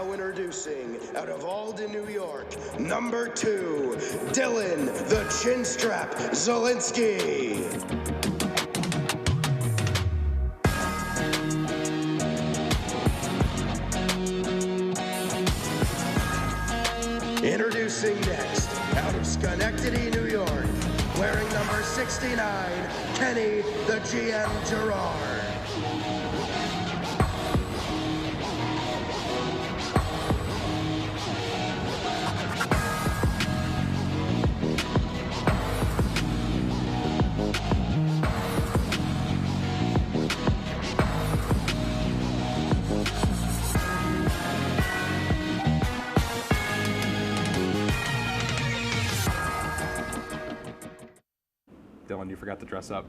Now introducing, out of Alden, New York, number 2, Dylan the Chinstrap Zielinski. Introducing next, out of Schenectady, New York, wearing number 69, Kenny the GM Gerard. Dylan, you forgot to dress up.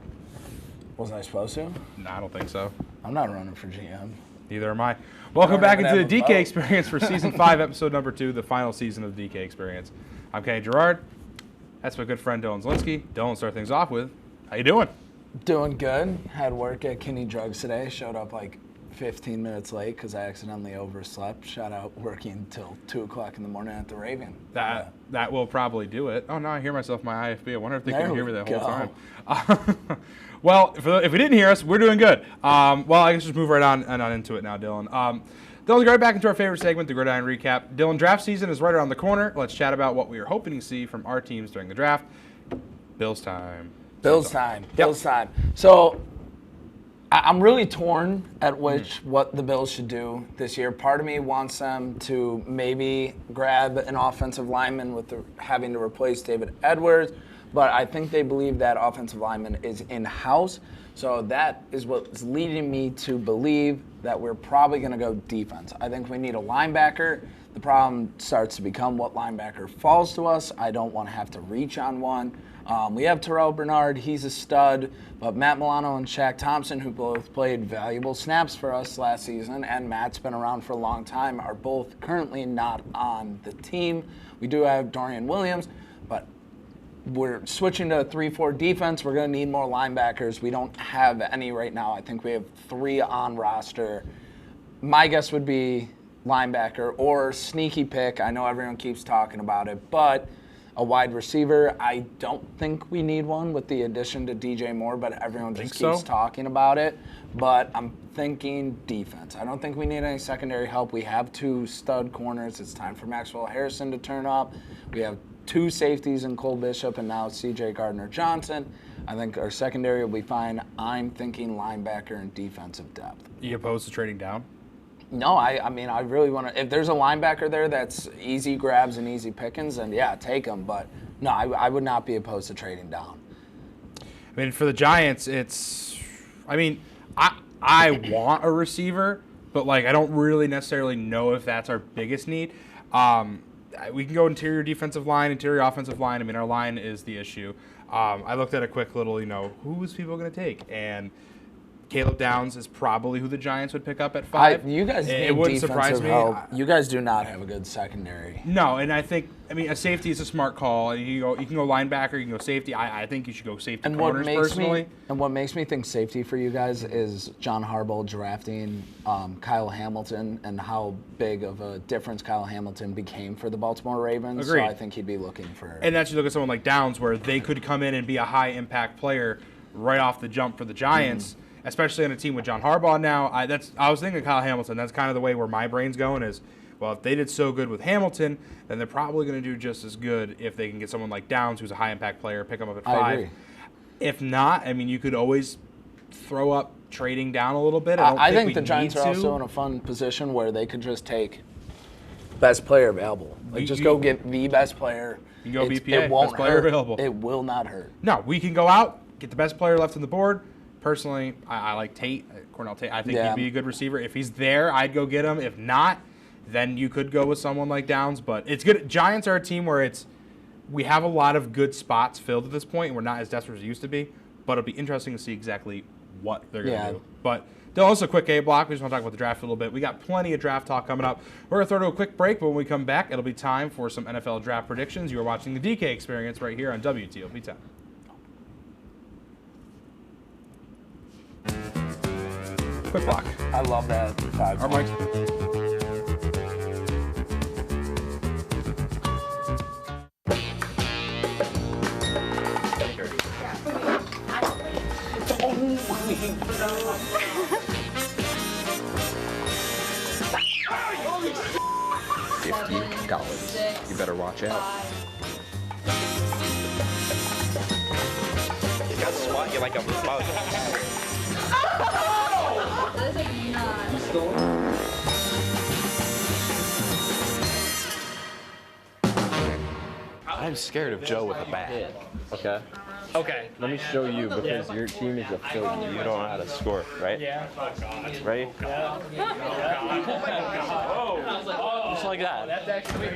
Wasn't I supposed to? No, I don't think so. I'm not running for GM. Neither am I. Welcome back into the DK vote. Experience for Season 5, Episode number 2, the final season of the DK Experience. I'm Kenny Gerard. That's my good friend Dylan Zielinski. Dylan, start things off with, how you doing? Doing good. Had work at Kinney Drugs today. Showed up like 15 minutes late because I accidentally overslept. Shout out working till 2 o'clock in the morning at the Raven. That will probably do it. Oh, now I hear myself in my IFB. I wonder if they can hear me the whole time. Well, if we didn't hear us, we're doing good. Well, I guess just move right on into it now, Dylan. Dylan, right back into our favorite segment, the Gridiron Recap. Dylan, draft season is right around the corner. Let's chat about what we are hoping to see from our teams during the draft. Bills time. Bills time. So I'm really torn at what the Bills should do this year. Part of me wants them to maybe grab an offensive lineman with having to replace David Edwards, but I think they believe that offensive lineman is in-house. So that is what's leading me to believe that we're probably going to go defense. I think we need a linebacker. The problem starts to become what linebacker falls to us. I don't want to have to reach on one. We have Terrell Bernard, he's a stud, but Matt Milano and Shaq Thompson, who both played valuable snaps for us last season, and Matt's been around for a long time, are both currently not on the team. We do have Dorian Williams, but we're switching to a 3-4 defense. We're going to need more linebackers. We don't have any right now. I think we have 3 on roster. My guess would be linebacker or sneaky pick. I know everyone keeps talking about it, but a wide receiver, I don't think we need one with the addition to DJ Moore, but everyone just keeps talking about it. But I'm thinking defense. I don't think we need any secondary help. We have 2 stud corners. It's time for Maxwell Harrison to turn up. We have 2 safeties in Cole Bishop and now CJ Gardner-Johnson. I think our secondary will be fine. I'm thinking linebacker and defensive depth. You opposed to trading down? No, I mean, I really want to. If there's a linebacker there that's easy grabs and easy pickings, then yeah, take them. But no, I would not be opposed to trading down. I mean, for the Giants, I want a receiver, but I don't really necessarily know if that's our biggest need. We can go interior defensive line, interior offensive line. I mean, our line is the issue. I looked at a quick little, who is people going to take? And Caleb Downs is probably who the Giants would pick up at 5. You guys need it wouldn't surprise me. Help. You guys do not have a good secondary. No, and I think, a safety is a smart call. You can go linebacker, you can go safety. I think you should go safety corners personally. And what makes me think safety for you guys is John Harbaugh drafting Kyle Hamilton and how big of a difference Kyle Hamilton became for the Baltimore Ravens. Agreed. So I think he'd be looking for. And that's you look at someone like Downs where they could come in and be a high impact player right off the jump for the Giants. Especially on a team with John Harbaugh now. I was thinking of Kyle Hamilton. That's kind of the way where my brain's going is, well, if they did so good with Hamilton, then they're probably going to do just as good if they can get someone like Downs, who's a high-impact player, pick him up at 5. I agree. If not, you could always throw up trading down a little bit. I think the Giants are also in a fun position where they could just take best player available. Go get the best player. You go BPA, best player available. It will not hurt. No, we can go out, get the best player left on the board. Personally, I like Tate, Cornell Tate. I think he'd be a good receiver. If he's there, I'd go get him. If not, then you could go with someone like Downs. But it's good. Giants are a team where we have a lot of good spots filled at this point, and we're not as desperate as we used to be. But it'll be interesting to see exactly what they're going to do. But there's also a quick A block. We just want to talk about the draft a little bit. We got plenty of draft talk coming up. We're going to throw to a quick break, but when we come back, it'll be time for some NFL draft predictions. You are watching the DK Experience right here on WTOP 10. Quick block. I love that. 5 Our mics. 6. You better watch out. 5. You got to swat you like a bug. That is a not. I'm scared of Joe with a bat. Okay. Okay. Let me show you because your team is a failure. You don't know how to score, right? Yeah. Ready? Just like that. That's actually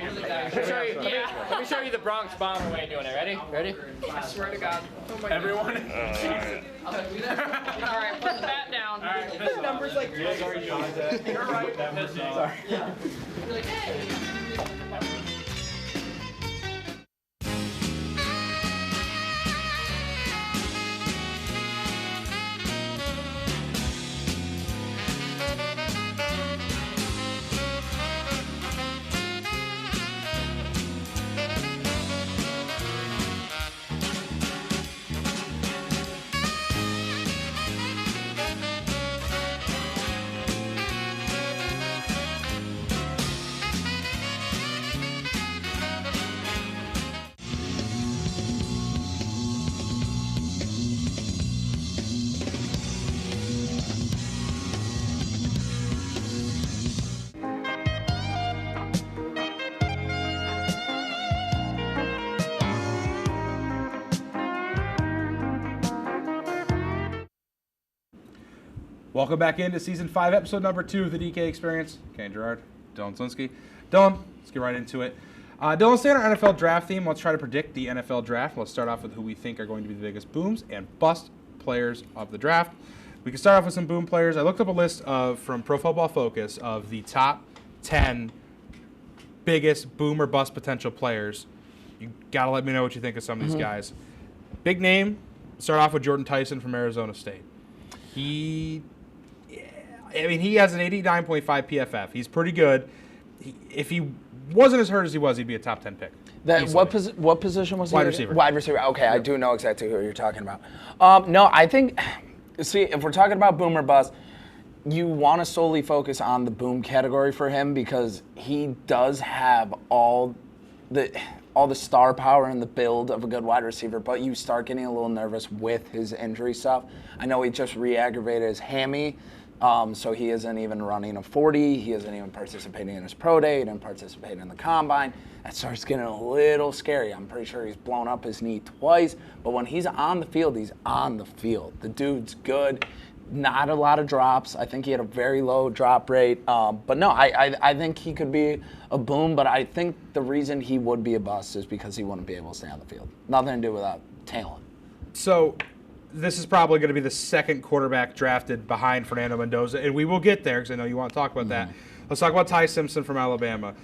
let me show you the Bronx Bomber way of doing it. Ready? Ready? I swear to God. Oh my Everyone. All right, put the bat down. All right. This number's like you're right. Sorry. Yeah. You're like, hey. Welcome back into Season 5, Episode number 2 of the DK Experience. Ken Gerard, Dylan Slinsky. Dylan, let's get right into it. Dylan, stay on our NFL draft theme. Let's try to predict the NFL draft. Let's start off with who we think are going to be the biggest booms and bust players of the draft. We can start off with some boom players. I looked up a list from Pro Football Focus of the top 10 biggest boom or bust potential players. You got to let me know what you think of some of these guys. Big name, start off with Jordan Tyson from Arizona State. He has an 89.5 PFF. He's pretty good. If he wasn't as hurt as he was, he'd be a top 10 pick. What position was he? Wide receiver. Wide receiver. Okay, I do know exactly who you're talking about. No, I think, see, if we're talking about boom or bust, you want to solely focus on the boom category for him because he does have all the star power and the build of a good wide receiver, but you start getting a little nervous with his injury stuff. I know he just re-aggravated his hammy, so he isn't even running a 40. He isn't even participating in his pro day. He didn't participate in the combine. That starts getting a little scary. I'm pretty sure he's blown up his knee twice, but when he's on the field, he's on the field. The dude's good. Not a lot of drops. I think he had a very low drop rate. But no, I think he could be a boom, but I think the reason he would be a bust is because he wouldn't be able to stay on the field. Nothing to do with that talent. So this is probably going to be the second quarterback drafted behind Fernando Mendoza, and we will get there because I know you want to talk about that. Let's talk about Ty Simpson from Alabama.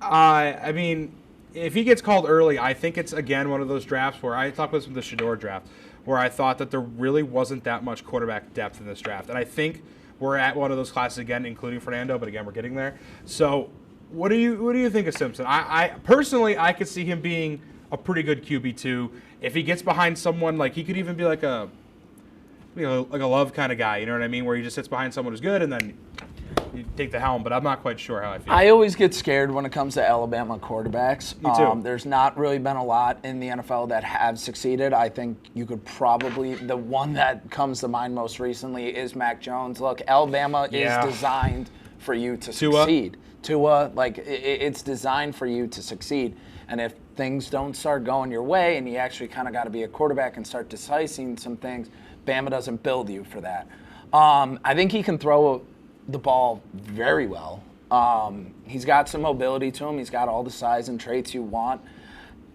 I mean, if he gets called early, I think it's, again, one of those drafts where I talked about this from the Shedeur draft, where I thought that there really wasn't that much quarterback depth in this draft. And I think we're at one of those classes again, including Fernando, but again, we're getting there. So what do you think of Simpson? I personally, I could see him being a pretty good QB2. If he gets behind someone, like he could even be like a Love kind of guy, you know what I mean, where he just sits behind someone who's good and then you take the helm, but I'm not quite sure how I feel. I always get scared when it comes to Alabama quarterbacks. Me too. There's not really been a lot in the NFL that have succeeded. I think you could probably, the one that comes to mind most recently is Mac Jones. Look, Alabama is designed for you to succeed. Tua, like it's designed for you to succeed. And if things don't start going your way and you actually kind of got to be a quarterback and start decising some things, Bama doesn't build you for that. I think he can throw the ball very well. He's got some mobility to him. He's got all the size and traits you want.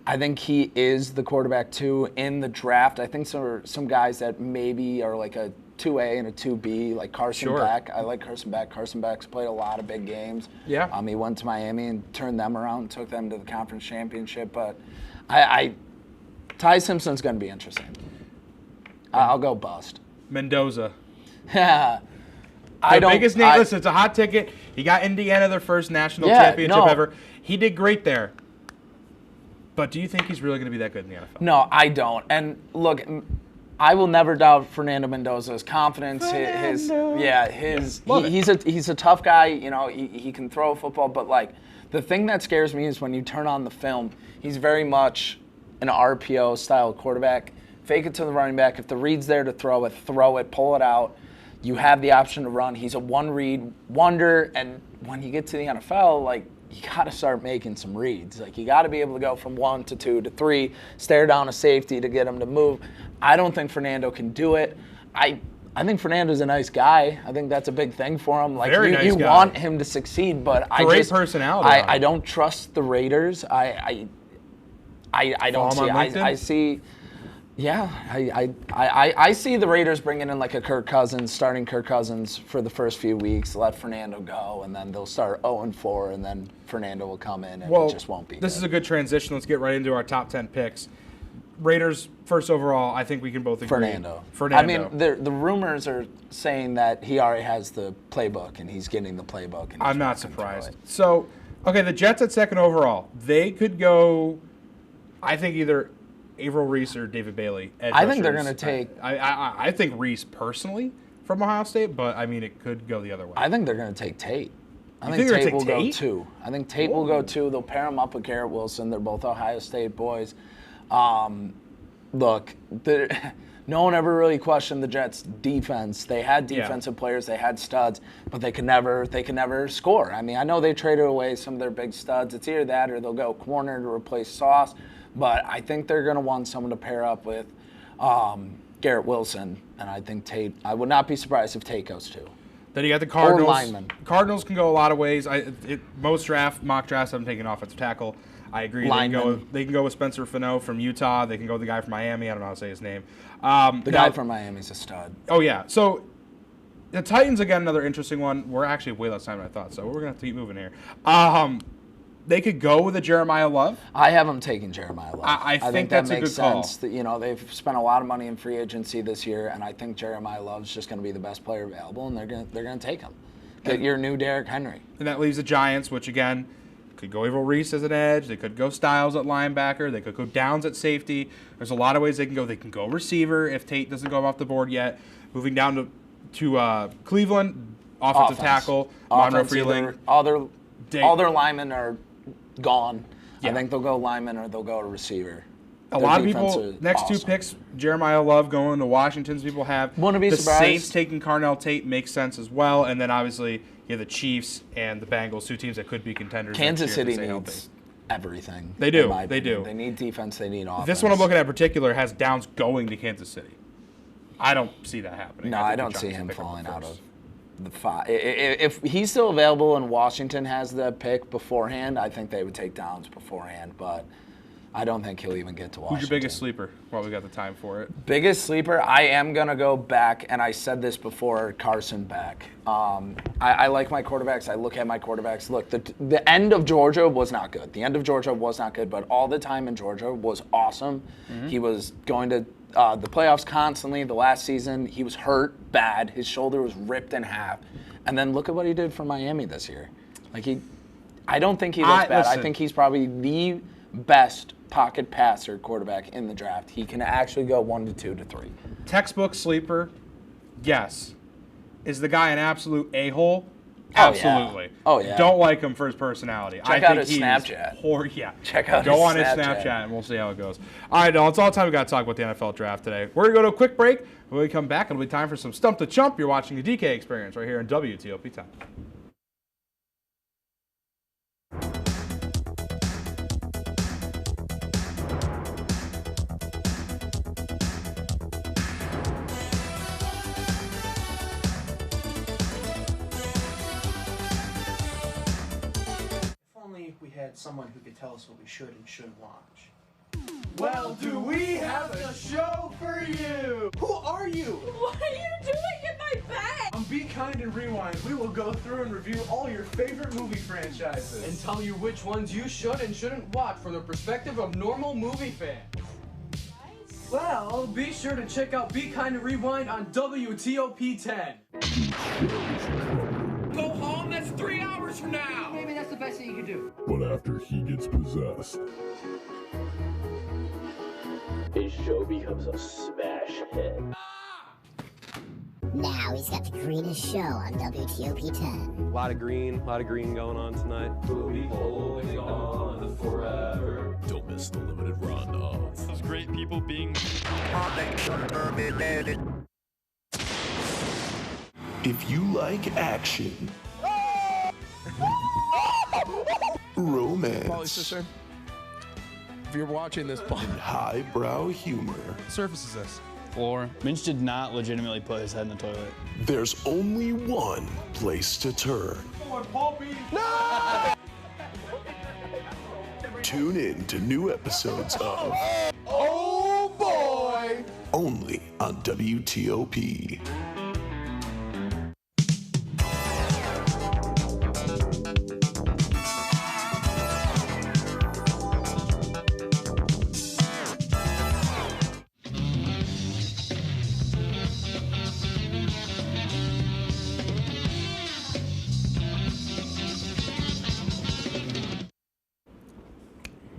I think he is the quarterback 2 in the draft. I think some guys that maybe are like a 2A and a 2B, like Carson Beck. I like Carson Beck. Carson Beck's played a lot of big games. Yeah. He went to Miami and turned them around and took them to the conference championship. But Ty Simpson's going to be interesting. I'll go bust. Mendoza. Yeah. Biggest name. Listen, it's a hot ticket. He got Indiana their first national championship ever. He did great there. But do you think he's really going to be that good in the NFL? No, I don't. And look, I will never doubt Fernando Mendoza's confidence. He's a tough guy. You know, he can throw a football, but like The thing that scares me is when you turn on the film, he's very much an RPO style quarterback. Fake it to the running back. If the read's there to throw it, pull it out. You have the option to run. He's a one-read wonder, and when you get to the NFL, like, you got to start making some reads. Like, you got to be able to go from 1 to 2 to 3, stare down a safety to get him to move. I don't think Fernando can do it. I think Fernando's a nice guy. I think that's a big thing for him. Like, Very nice you guy. want him to succeed, but Great personality. I don't trust the Raiders. I don't Follow see. him on LinkedIn? I see. Yeah, I see the Raiders bringing in like a Kirk Cousins, starting Kirk Cousins for the first few weeks, let Fernando go, and then they'll start 0-4, and then Fernando will come in, and it just won't be. This is a good transition. Let's get right into our top 10 picks. Raiders first overall. I think we can both agree. Fernando. I mean, the rumors are saying that he already has the playbook, and he's getting the playbook. And I'm not surprised. So, okay, the Jets at second overall. They could go, I think, either Averill Reese or David Bailey. I think they're going to take. I think Reese personally from Ohio State, but I mean it could go the other way. I think they're going to take Tate. I think think Tate will Tate? go 2. I think Tate will go 2. They'll pair him up with Garrett Wilson. They're both Ohio State boys. Look, no one ever really questioned the Jets' defense. They had defensive players, they had studs, but they could never score. I mean, I know they traded away some of their big studs. It's either that or they'll go corner to replace Sauce. But I think they're going to want someone to pair up with Garrett Wilson, and I think Tate. I would not be surprised if Tate goes 2. Then you got the Cardinals. Or lineman. Cardinals can go a lot of ways. Most mock drafts, I'm taking offensive tackle. I agree. They can go with Spencer Fano from Utah. They can go with the guy from Miami. I don't know how to say his name. The guy from Miami's a stud. Oh, yeah. So the Titans, again, another interesting one. We're actually way less time than I thought, so we're going to have to keep moving here. They could go with a Jeremiah Love. I have them taking Jeremiah Love. I think that's that a makes good call. sense. That, they've spent a lot of money in free agency this year, and I think Jeremiah Love's just going to be the best player available, and they're going to take him. Get your new Derrick Henry. And that leaves the Giants, which again could go Averill Reese as an edge. They could go Styles at linebacker. They could go Downs at safety. There's a lot of ways they can go. They can go receiver if Tate doesn't go off the board yet. Moving down to Cleveland, offensive tackle, Monroe Freeling. All their linemen are gone. Yeah. I think they'll go lineman or they'll go to receiver. A lot of people, next 2 picks, Jeremiah Love going to Washington's people have. Wouldn't be the surprised. Saints taking Carnell Tate makes sense as well. And then obviously you have the Chiefs and the Bengals, 2 teams that could be contenders. Kansas next year City if they needs everything. They do. in my They opinion. do. They need defense. They need offense. This one I'm looking at in particular has Downs going to Kansas City. I don't see that happening. No, think I the don't Giants see will him pick him up falling out first. of the 5. If he's still available and Washington has the pick beforehand, I think they would take Downs beforehand. But I don't think he'll even get to Washington. Who's your biggest sleeper? Well, we got the time for it. Biggest sleeper, I am going to go back, and I said this before, Carson Beck. I like my quarterbacks. I look at my quarterbacks. Look, the end of Georgia was not good. The end of Georgia was not good, but all the time in Georgia was awesome. Mm-hmm. He was going to the playoffs constantly. The last season, he was hurt bad. His shoulder was ripped in half. And then look at what he did for Miami this year. I don't think he looks bad. Listen. I think he's probably the best pocket passer quarterback in the draft. He can actually go 1 to 2 to 3. Textbook sleeper, yes. Is the guy an absolute a-hole? Oh, Absolutely. yeah. Oh, yeah. Don't like him for his personality. Check out his Snapchat. Yeah. Check out Go his on his Snapchat. Snapchat and we'll see how it goes. All right, Dylan, it's all the time we got to talk about the NFL draft today. We're going to go to a quick break. When we come back, it'll be time for some Stump the Chump. You're watching the DK Experience right here on WTOP Time. We had someone who could tell us what we should and shouldn't watch. Well, do we have a show for you? Who are you? What are you doing in my bed? On Be Kind and Rewind, we will go through and review all your favorite movie franchises. And tell you which ones you should and shouldn't watch from the perspective of normal movie fans. Well, be sure to check out Be Kind and Rewind on WTOP 10. Go home, that's 3 hours from now. Maybe that's the best thing you can do. But after he gets possessed, his show becomes a smash hit. Now he's got the greenest show on WTOP 10. A lot of green going on tonight. We'll be holding on forever. Don't miss the limited run of Those great people being. If you like action, romance, If you're watching this, and highbrow humor, Surface is this? Floor. Minch did not legitimately put his head in the toilet. there's only one place to turn. Tune in to new episodes of Oh boy! Only on WTOP.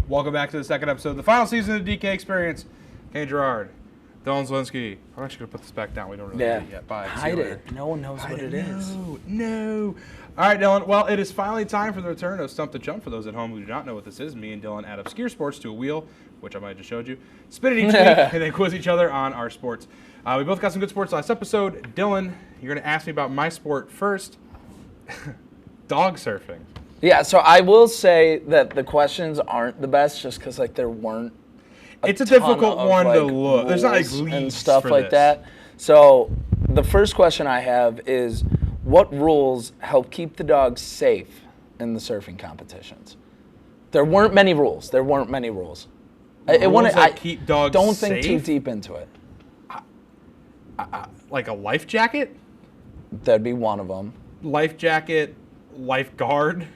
Welcome back to the second episode of the final season of the DK Experience. Kane Gerard, Dylan Zielinski. I'm actually going to put this back down. We don't really need it yet. Bye. Hide it. No one knows what it is. No. All right, Dylan. Well, it is finally time for the return of Stump the Jump. For those at home who do not know what this is, me and Dylan add obscure sports to a wheel, which I might have just showed you, spin it each week, and then quiz each other on our sports. We both got some good sports last episode. Dylan, you're going to ask me about my sport first. Dog surfing. Yeah, so I will say that the questions aren't the best just because like there weren't It's a difficult one to look. There's not like rules leads and stuff for like this. that. So the first question I have is, what rules help keep the dogs safe in the surfing competitions? There weren't many rules. It Rules wouldn't. that keep dogs don't think too safe? deep into it. Like a life jacket? That'd be one of them. Life jacket, lifeguard.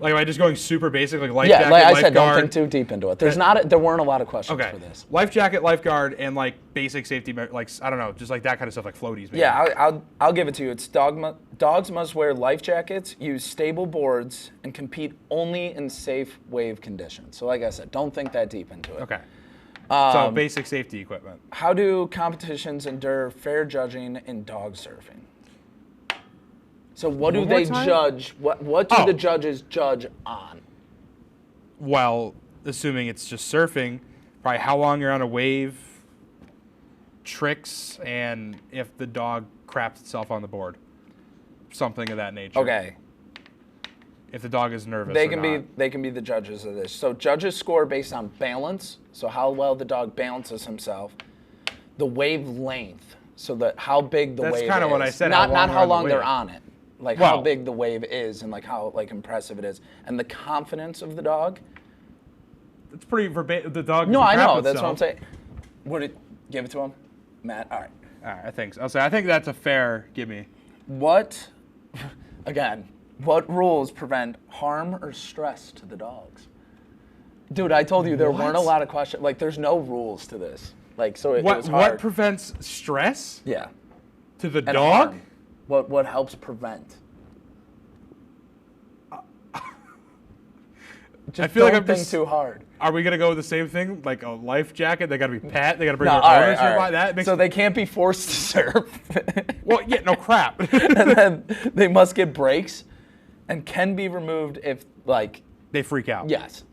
Like, am I just going super basic, like life Yeah, jacket, like I lifeguard? said, don't think too deep into it. There weren't a lot of questions Okay. for this. Life jacket, lifeguard, and like basic safety, like I don't know, just like that kind of stuff, like floaties. Maybe. Yeah, I'll give it to you. It's dogs must wear life jackets, use stable boards, and compete only in safe wave conditions. So like I said, don't think that deep into it. Okay. So basic safety equipment. How do competitions endure fair judging in dog surfing? So what do One more they time? judge? What do the judges judge on? Well, assuming it's just surfing, probably how long you're on a wave, tricks, and if the dog craps itself on the board. Something of that nature. Okay. If the dog is nervous They or can not. be the judges of this. So judges score based on balance, so how well the dog balances himself, the wave length, so that how big the That's wave is. kinda what I said, Not how long they're they're on on the it. Like Well- how big the wave is and like how like impressive it is, and the confidence of the dog. It's pretty verbatim. The dog. No, can I crap know. That's what I'm itself. saying. Would it give it to him, Matt? All right. All right, I think so. I think that's a fair gimme. What rules prevent harm or stress to the dogs? Dude, I told you there weren't a lot of questions. Like, there's no rules to this. Like, so it was hard. What prevents stress? Yeah. To the And dog? harm. What helps prevent? Just I feel like don't I'm think just too hard. Are we gonna go with the same thing? Like a life jacket? They gotta be pat. They gotta bring No, their all right, owners all nearby. right. That makes So they can't be forced to surf. Well, yeah, no crap. And then they must get breaks and can be removed if, like... They freak out. Yes.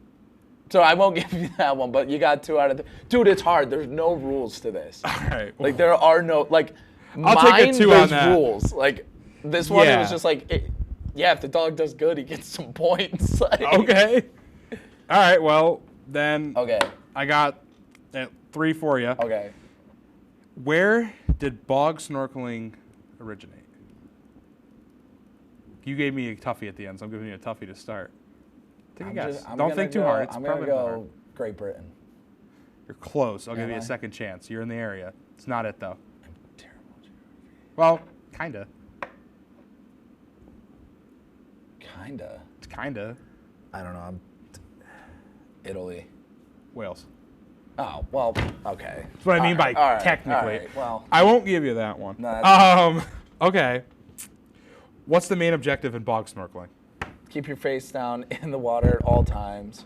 So I won't give you that one, but you got 2 out of 3. Dude, it's hard. There's no rules to this. All right. Like, there are no... Like, I'll take a 2 there's on that. rules. Like, this one, it Yeah. was just like... if the dog does good, he gets some points. Like, Okay. All right. Well, then. Okay. I got 3 for you. Okay. Where did bog snorkeling originate? You gave me a toughie at the end, so I'm giving you a toughie to start. Take a guess. Don't think too hard. It's I'm going to probably not go hard. Great Britain. You're close. I'll give Am you I? a second chance. You're in the area. It's not it, though. I'm terrible at geography. Well, kinda. Kinda. It's kinda. I don't know. Wales. Italy. Oh, well, okay. That's what I mean by all right, technically. all right, well, I won't give you that one. No, that's Okay. What's the main objective in bog snorkeling? keep your face down in the water at all times,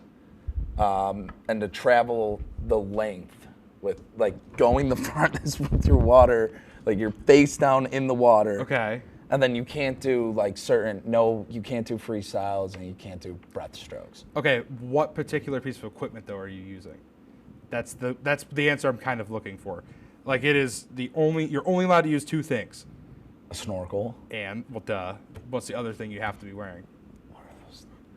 and to travel the length with, like, going the farthest with your water, Like you're face down in the water. Okay. And then you can't do like you can't do freestyles and you can't do breaststrokes. Okay, what particular piece of equipment though are you using? That's the answer I'm kind of looking for. Like it is you're only allowed to use 2 things. A snorkel. And well, duh. What's the other thing you have to be wearing?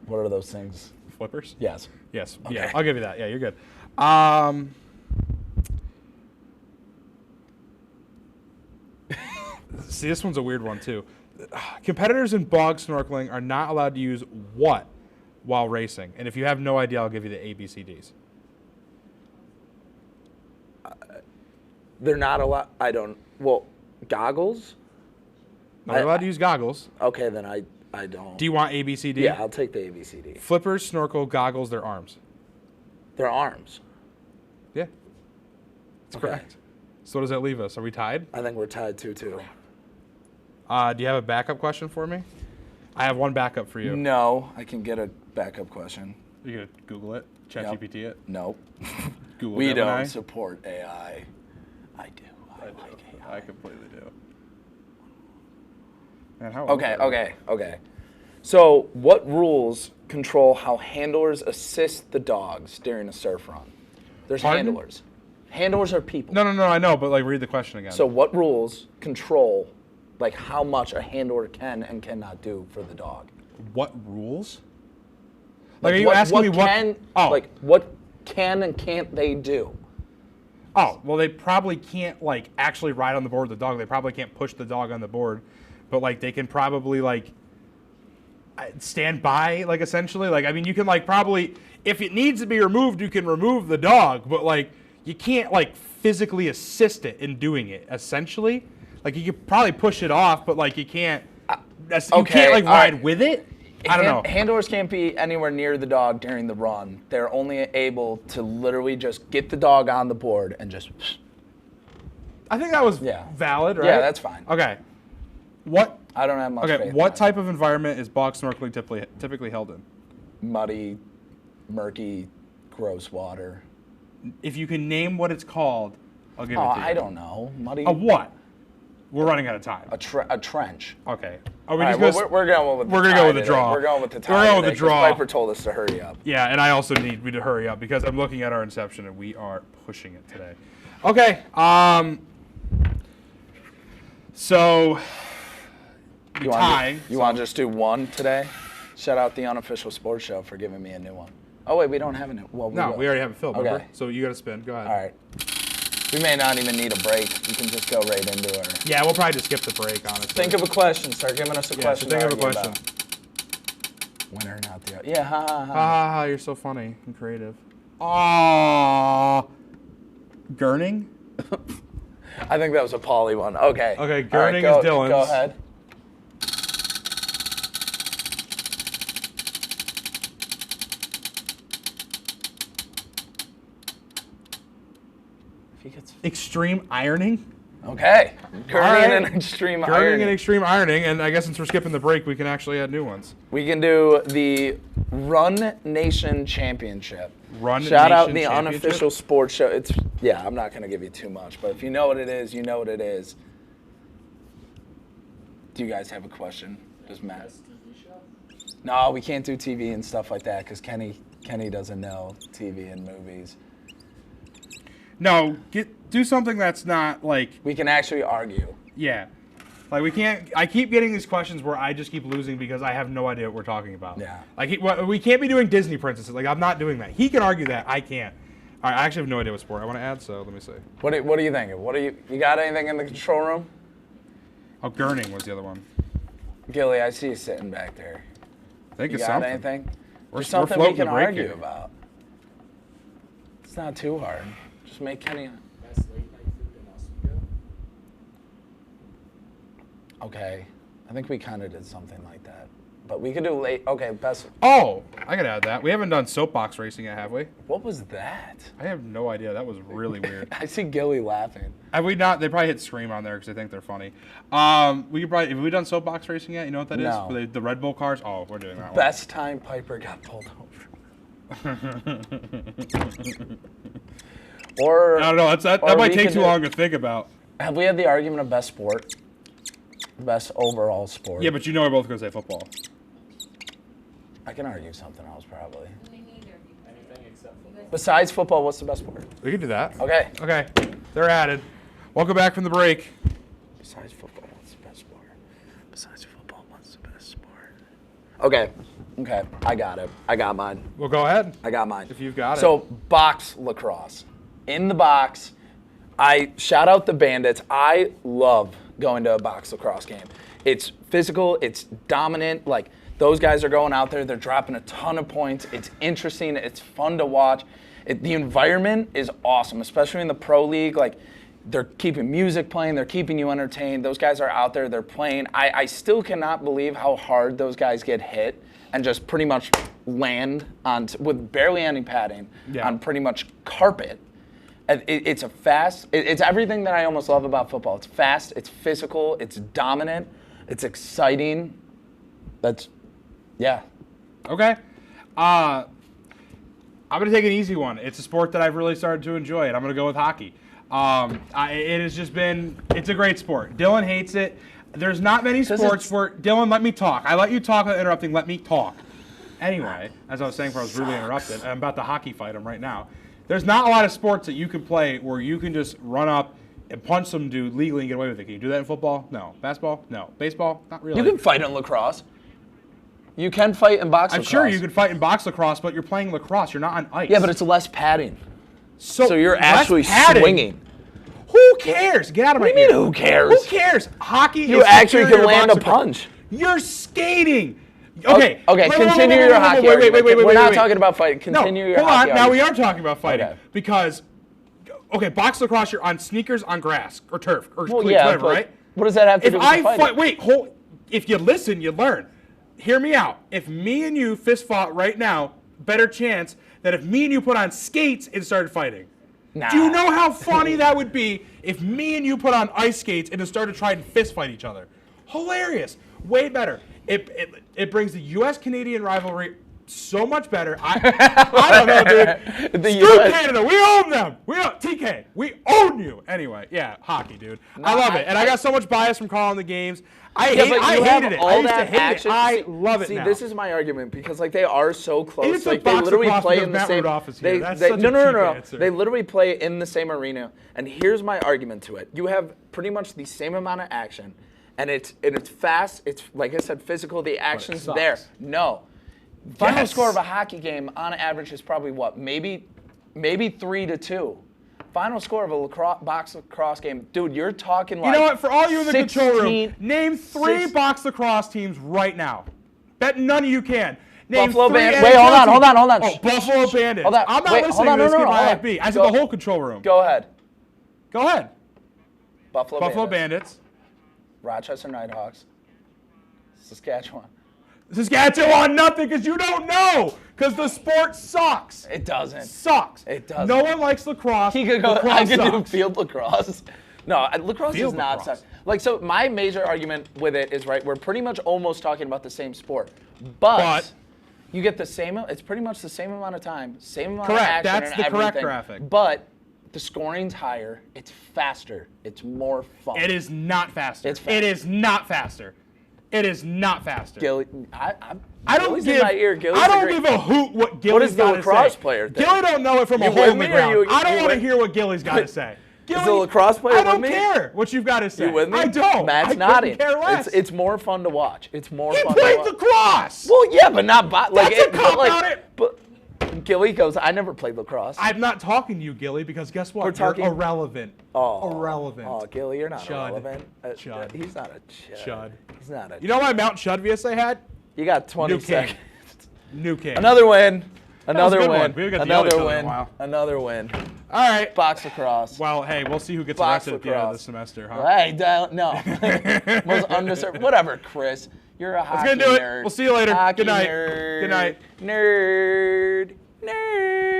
What are those things? Flippers? Yes. Yes. Okay. Yeah, I'll give you that. Yeah, you're good. See, this one's a weird one too. Competitors in bog snorkeling are not allowed to use what while racing? And if you have no idea, I'll give you the ABCDs. They're not allowed. Goggles? No, they're allowed to use goggles. Okay, then I don't. Do you want ABCD? Yeah, I'll take the ABCD. Flippers, snorkel, goggles, their arms. Their arms. Yeah. That's correct. So what does that leave us? Are we tied? I think we're tied 2-2. Do you have a backup question for me? I have one backup for you. No, I can get a backup question. You gonna Google it? ChatGPT it? Nope. Google We Gemini? don't support AI. I do. I like AI. I completely do. Man, how Okay. So, what rules control how handlers assist the dogs during a surf run? There's Pardon? handlers. Handlers are people. No, I know, but like read the question again. So, what rules control like how much a handler can and cannot do for the dog? What rules? Like, are you asking me what? Like, what can and can't they do? Oh, well, they probably can't like actually ride on the board with the dog. They probably can't push the dog on the board, but like they can probably like stand by, like essentially. Like, I mean, you can like probably, if it needs to be removed, you can remove the dog, but like you can't like physically assist it in doing it. Essentially, like you could probably push it off, but like you can't. You can't like ride with it. I don't know. Handlers can't be anywhere near the dog during the run. They're only able to literally just get the dog on the board and just. I think that was valid, right? Yeah, that's fine. Okay. What? I don't have much faith Okay, in what that. type of environment is bog snorkeling typically held in? Muddy, murky, gross water. If you can name what it's called, I'll give it to you. I don't know. Muddy. A what? We're running out of time. A trench. Okay. Are we All just right, gonna, we're going with the We're gonna tie go with the today. draw. We're going with the tie. We're going with the today 'cause draw. Piper told us to hurry up. Yeah, and I also need me to hurry up because I'm looking at our Inception and we are pushing it today. Okay. So You want to just do one today? Shout out the Unofficial Sports Show for giving me a new one. Oh wait, we don't have a new. Well, we already have it filled. Okay. Remember? So you got to spin. Go ahead. All right. We may not even need a break. We can just go right into our. Yeah, we'll probably just skip the break, honestly. Think of a question. Start giving us a question. So think of a question. Winner, not the other. Yeah, ha ha ha. Ah, you're so funny and creative. Ah, Gurning? I think that was a Pauly one. Okay. Okay, All right, Gurning is Dylan's. Go ahead. Extreme ironing? Okay. Gurning and Gurning extreme ironing. and extreme ironing, and I guess since we're skipping the break, we can actually add new ones. We can do the Run Nation Championship. Nation Shout out the Championship? Unofficial Sports Show. I'm not gonna give you too much, but if you know what it is, you know what it is. Do you guys have a question? Does Matt? No, we can't do TV and stuff like that because Kenny doesn't know TV and movies. No, do something that's not like. We can actually argue. Yeah. Like we can't. I keep getting these questions where I just keep losing because I have no idea what we're talking about. Yeah. Like we can't be doing Disney princesses. Like I'm not doing that. He can argue that. I can't. All right, I actually have no idea what sport I want to add. So let me see. What are you thinking? You got anything in the control room? Oh, Gurning was the other one. Gilly, I see you sitting back there. I think you it's got something. anything? We're something we floating can the break argue here. about. It's not too hard. Just make Kenny. Okay, I think we kind of did something like that, but we could do late. Okay, best. Oh, I could add that. We haven't done soapbox racing yet, have we? What was that? I have no idea. That was really weird. I see Gilly laughing. Have we not? They probably hit Scream on there because they think they're funny. We could probably. Have we done soapbox racing yet? You know what that is? No. For the Red Bull cars. Oh, we're doing that one. Best time Piper got pulled over. Or I don't know. That might take too long to think about. Have we had the argument of best sport? Best overall sport? Yeah, but you know we're both going to say football. I can argue something else probably. Besides football, what's the best sport? We can do that. Okay. Okay. They're added. Welcome back from the break. Besides football, what's the best sport? Besides football, what's the best sport? Okay. Okay. I got it. I got mine. Well, go ahead. I got mine. If you've got it. So, box lacrosse. In the box, I shout out the Bandits. I love going to a box lacrosse game. It's physical. It's dominant. Like, those guys are going out there. They're dropping a ton of points. It's interesting. It's fun to watch. The environment is awesome, especially in the pro league. Like, they're keeping music playing. They're keeping you entertained. Those guys are out there. They're playing. I still cannot believe how hard those guys get hit and just pretty much land on with barely any padding on pretty much carpet. It's a fast. It's everything that I almost love about football. It's fast. It's physical. It's dominant. It's exciting. Yeah. Okay. I'm going to take an easy one. It's a sport that I've really started to enjoy, and I'm going to go with hockey. It has just been, it's a great sport. Dylan hates it. There's not many sports where, Dylan, let me talk. I let you talk without interrupting. Let me talk. Anyway, as I was saying before I was rudely interrupted, I'm about to hockey fight him right now. There's not a lot of sports that you can play where you can just run up and punch some dude legally and get away with it. Can you do that in football? No. Basketball? No. Baseball? Not really. You can fight in lacrosse. You can fight in box lacrosse. I'm sure you can fight in box lacrosse, but you're playing lacrosse. You're not on ice. Yeah, but it's less padding. So you're actually swinging. Who cares? Get out of my ear. What do you mean, who cares? Who cares? Hockey You is actually superior can to land box a punch. You're skating. Okay. Okay, continue your hockey argument. We're not talking about fighting. Continue your hockey argument. Now we are talking about fighting. Okay. Because, box lacrosse, you're on sneakers on grass or turf or Well, cleats, whatever, but right? what does that have to do with the fighting? If you listen, you learn. Hear me out. If me and you fist fought right now, better chance than if me and you put on skates and started fighting. Nah. Do you know how funny that would be if me and you put on ice skates and started trying to fist fight each other? Hilarious. Way better. It brings the U.S.-Canadian rivalry so much better. I don't know, dude. Screw Canada. We own them. TK. We own you. Anyway, yeah, hockey, dude. I love it. And I got so much bias from calling the games. I hated it. I used to hate it. I love it now. See, this is my argument because they are so close. It's Like they literally play in the same. No. They literally play in the same arena. And here's my argument to it: you have pretty much the same amount of action, and it's fast. It's like I said, physical. The action's there. No. Final score of a hockey game on average is probably what? Maybe 3-2. Final score of a box lacrosse game. Dude, you're talking like. You know what? For all you in the control room, name 3 box lacrosse teams right now. Bet none of you can. Name Buffalo 3 Bandits. Wait, hold on. Oh, Buffalo Bandits. Hold on. I'm not Wait, listening hold on, to this. no, Get my IFB. I said the whole control room. Go ahead. Go ahead. Buffalo Bandits. Rochester Nighthawks. Saskatchewan. Saskatchewan, nothing, because you don't know. Because the sport sucks. It doesn't. Sucks. It doesn't. No one likes lacrosse. He could go. Lacrosse I could do sucks. field lacrosse. No, lacrosse Field is not lacrosse. suck. Like, so my major argument with it is, right, we're pretty much almost talking about the same sport. But you get the same, it's pretty much the same amount of time, same amount of action That's and the correct everything. graphic. But the scoring's higher, it's faster, it's more fun. It is not faster. It's faster. It is not faster. It is not faster. Gilly, I don't Gilly's give. in my ear. Gilly's I don't a great, give a hoot what Gilly's What does the got to lacrosse say. player think? Gilly don't know it from a You hole with in the me or ground. you- I don't you want to with- hear what Gilly's got to say. Gilly, Is the lacrosse player I don't with me? care what you've got to say. You with me? I don't. Matt's I nodding. couldn't care less. It's more fun to watch. It's more He fun played to watch. lacrosse. Well, yeah, but not like That's a it. But cop like, out it. but Gilly goes, I never played lacrosse. I'm not talking to you, Gilly, because guess what? We're talking- You're irrelevant. Oh, Irrelevant. Oh, Gilly, you're not Chud. irrelevant. Chud. He's not a chud. Chud. He's not a. You know my Mount Chud VSA had? You got 20 New king. seconds. New king. Another win. was a Another good win. one. We haven't got to yell at each Another other in a win. while. Another win. All right. Box lacrosse. Well, hey, we'll see who gets Box arrested at the end of the lacrosse. semester, huh? Hey, no. Most undeserved. Whatever, Chris. You're a hockey gonna do it. nerd. We'll see you later. Hockey Good night. Nerd. Good night. Nerd. Nerd.